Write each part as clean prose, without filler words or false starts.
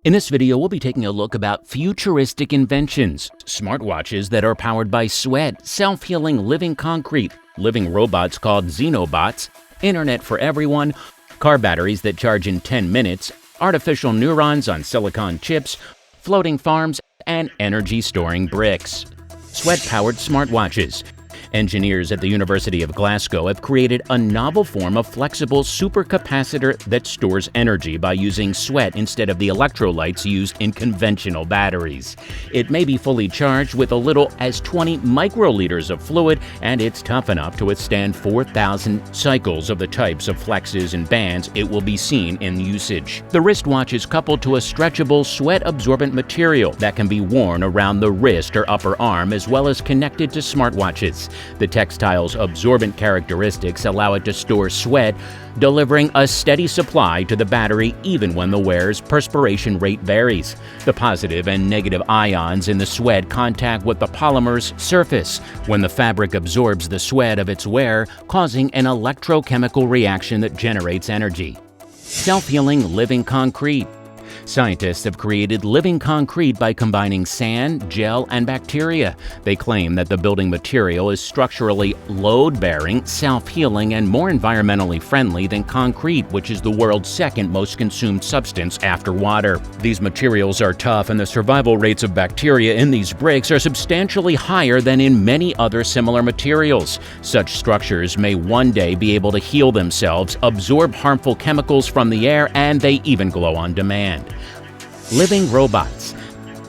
In this video, we'll be taking a look about futuristic inventions, smartwatches that are powered by sweat, self-healing living concrete, living robots called Xenobots, internet for everyone, car batteries that charge in 10 minutes, artificial neurons on silicon chips, floating farms, and energy-storing bricks. Sweat-powered smartwatches. Engineers at the University of Glasgow have created a novel form of flexible supercapacitor that stores energy by using sweat instead of the electrolytes used in conventional batteries. It may be fully charged with as little as 20 microliters of fluid, and it's tough enough to withstand 4,000 cycles of the types of flexes and bands it will be seen in usage. The wristwatch is coupled to a stretchable, sweat-absorbent material that can be worn around the wrist or upper arm, as well as connected to smartwatches. The textile's absorbent characteristics allow it to store sweat, delivering a steady supply to the battery even when the wearer's perspiration rate varies. The positive and negative ions in the sweat contact with the polymer's surface when the fabric absorbs the sweat of its wearer, causing an electrochemical reaction that generates energy. Self-healing living concrete. Scientists have created living concrete by combining sand, gel, and bacteria. They claim that the building material is structurally load-bearing, self-healing, and more environmentally friendly than concrete, which is the world's second most consumed substance after water. These materials are tough, and the survival rates of bacteria in these bricks are substantially higher than in many other similar materials. Such structures may one day be able to heal themselves, absorb harmful chemicals from the air, and they even glow on demand. Living robots.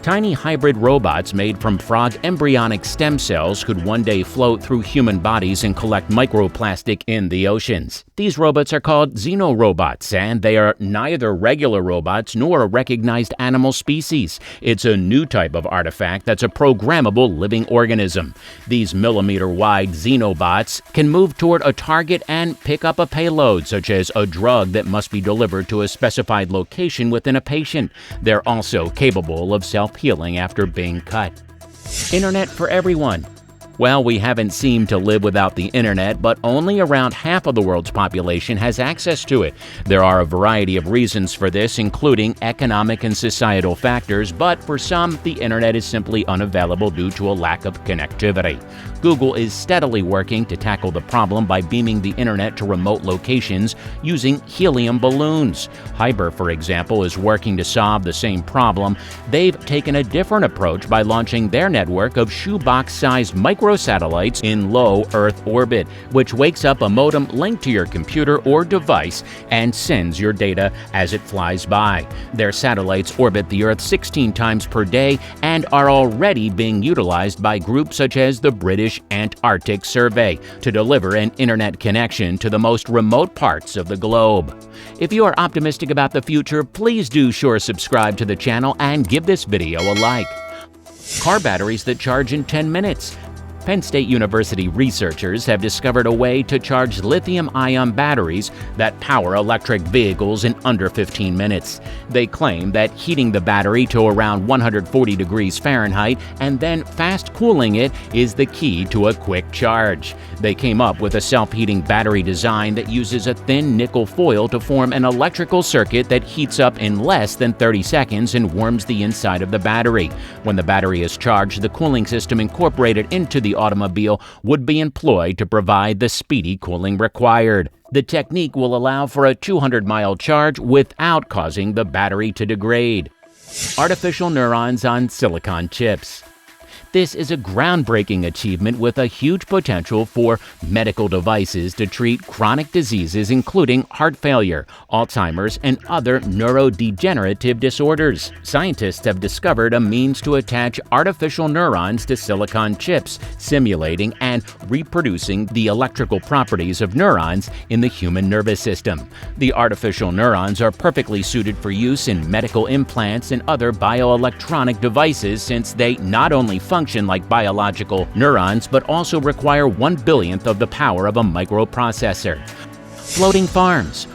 Tiny hybrid robots made from frog embryonic stem cells could one day float through human bodies and collect microplastic in the oceans. These robots are called Xenorobots, and they are neither regular robots nor a recognized animal species. It's a new type of artifact that's a programmable living organism. These millimeter-wide Xenobots can move toward a target and pick up a payload, such as a drug that must be delivered to a specified location within a patient. They're also capable of self-healing after being cut. Internet for everyone. Well, we haven't seemed to live without the internet, but only around half of the world's population has access to it. There are a variety of reasons for this, including economic and societal factors, but for some, the internet is simply unavailable due to a lack of connectivity. Google is steadily working to tackle the problem by beaming the internet to remote locations using helium balloons. Hyber, for example, is working to solve the same problem. They've taken a different approach by launching their network of shoebox-sized microsatellites in low Earth orbit, which wakes up a modem linked to your computer or device and sends your data as it flies by. Their satellites orbit the Earth 16 times per day and are already being utilized by groups such as the British Antarctic Survey to deliver an internet connection to the most remote parts of the globe. If you are optimistic about the future, please do sure subscribe to the channel and give this video a like. Car batteries that charge in 10 minutes. Penn State University researchers have discovered a way to charge lithium-ion batteries that power electric vehicles in under 15 minutes. They claim that heating the battery to around 140 degrees Fahrenheit and then fast cooling it is the key to a quick charge. They came up with a self-heating battery design that uses a thin nickel foil to form an electrical circuit that heats up in less than 30 seconds and warms the inside of the battery. When the battery is charged, the cooling system incorporated into the automobile would be employed to provide the speedy cooling required. The technique will allow for a 200-mile charge without causing the battery to degrade. Artificial neurons on silicon chips. This is a groundbreaking achievement with a huge potential for medical devices to treat chronic diseases including heart failure, Alzheimer's, and other neurodegenerative disorders. Scientists have discovered a means to attach artificial neurons to silicon chips, simulating and reproducing the electrical properties of neurons in the human nervous system. The artificial neurons are perfectly suited for use in medical implants and other bioelectronic devices since they not only function like biological neurons, but also require 1/billionth of the power of a microprocessor. Floating farms.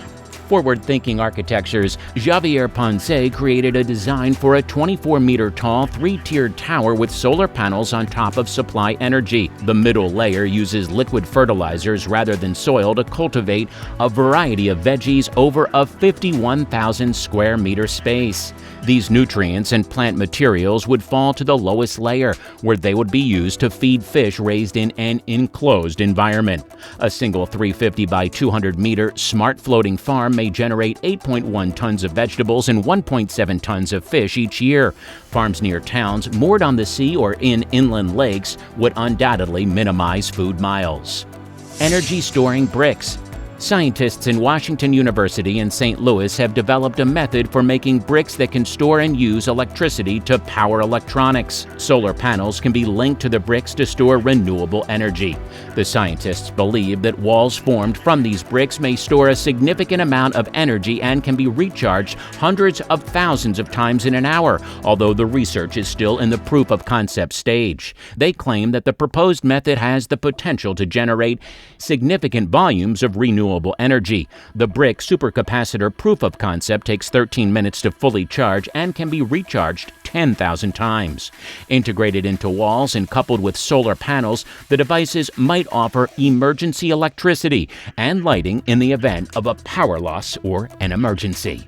forward-thinking architectures, Javier Ponce created a design for a 24-meter-tall, three-tiered tower with solar panels on top of supply energy. The middle layer uses liquid fertilizers rather than soil to cultivate a variety of veggies over a 51,000 square meter space. These nutrients and plant materials would fall to the lowest layer, where they would be used to feed fish raised in an enclosed environment. A single 350 by 200 meter smart floating farm may generate 8.1 tons of vegetables and 1.7 tons of fish each year. Farms near towns moored on the sea or in inland lakes would undoubtedly minimize food miles. Energy storing bricks. Scientists in Washington University and St. Louis have developed a method for making bricks that can store and use electricity to power electronics. Solar panels can be linked to the bricks to store renewable energy. The scientists believe that walls formed from these bricks may store a significant amount of energy and can be recharged hundreds of thousands of times in an hour, although the research is still in the proof of concept stage. They claim that the proposed method has the potential to generate significant volumes of renewable energy. The brick supercapacitor proof of concept takes 13 minutes to fully charge and can be recharged 10,000 times. Integrated into walls and coupled with solar panels, the devices might offer emergency electricity and lighting in the event of a power loss or an emergency.